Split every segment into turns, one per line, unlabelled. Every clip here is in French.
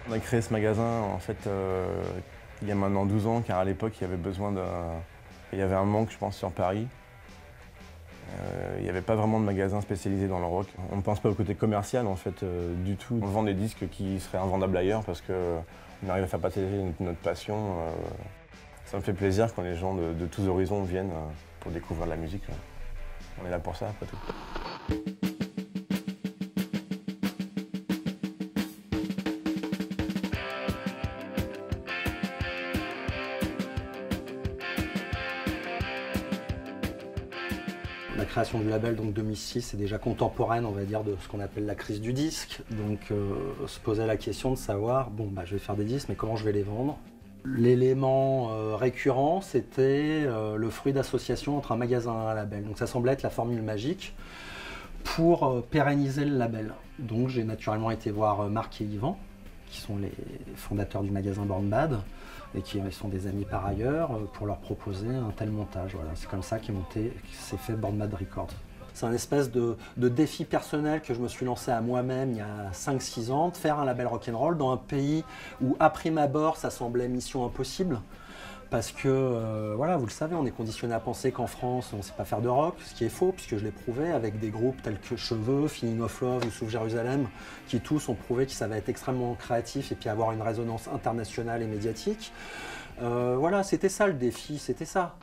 On a créé ce magasin en fait il y a maintenant 12 ans, car à l'époque il y avait il y avait un manque, je pense, sur Paris. Il n'y avait pas vraiment de magasin spécialisé dans le rock. On ne pense pas au côté commercial en fait du tout. On vend des disques qui seraient invendables ailleurs parce qu'on arrive à faire partager notre passion. Ça me fait plaisir quand les gens de tous horizons viennent pour découvrir de la musique. On est là pour ça, après tout.
La création du label, donc 2006, est déjà contemporaine, on va dire, de ce qu'on appelle la crise du disque. Donc se posait la question de savoir, bon, je vais faire des disques, mais comment je vais les vendre? L'élément récurrent, c'était le fruit d'association entre un magasin et un label. Donc ça semblait être la formule magique pour pérenniser le label. Donc j'ai naturellement été voir Marc et Yvan, qui sont les fondateurs du magasin Born Bad, et qui sont des amis par ailleurs, pour leur proposer un tel montage. Voilà, c'est comme ça qu'est fait Born Bad Records. C'est un espèce de défi personnel que je me suis lancé à moi-même il y a 5-6 ans, de faire un label rock'n'roll dans un pays où, à prime abord, ça semblait mission impossible. Parce que, voilà, vous le savez, on est conditionné à penser qu'en France, on ne sait pas faire de rock, ce qui est faux, puisque je l'ai prouvé avec des groupes tels que Cheveux, Feeling of Love ou South Jérusalem, qui tous ont prouvé qu'ils savaient être extrêmement créatifs et puis avoir une résonance internationale et médiatique. Voilà, c'était ça le défi, c'était ça.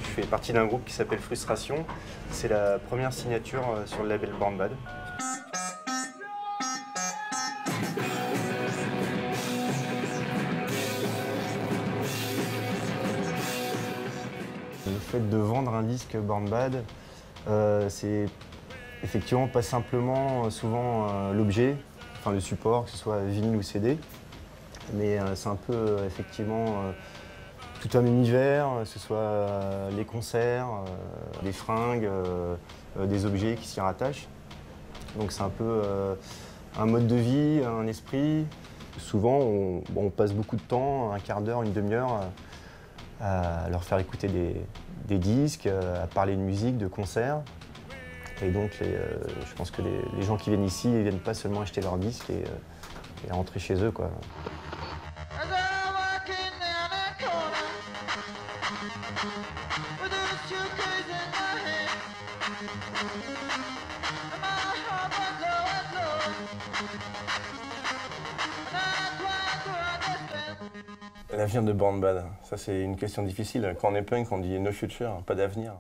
Je fais partie d'un groupe qui s'appelle Frustration. C'est la première signature sur le label Born Bad. Le fait de vendre un disque Born Bad, c'est effectivement pas simplement souvent l'objet, enfin le support, que ce soit vinyle ou CD, mais c'est un peu effectivement tout un univers, que ce soit les concerts, des fringues, des objets qui s'y rattachent. Donc c'est un peu un mode de vie, un esprit. Souvent, on passe beaucoup de temps, un quart d'heure, une demi-heure, à leur faire écouter des disques, à parler de musique, de concerts. Et donc, je pense que les gens qui viennent ici, ils ne viennent pas seulement acheter leurs disques et rentrer chez eux, quoi.
L'avenir de Born Bad, ça c'est une question difficile. Quand on est punk, on dit no future, pas d'avenir.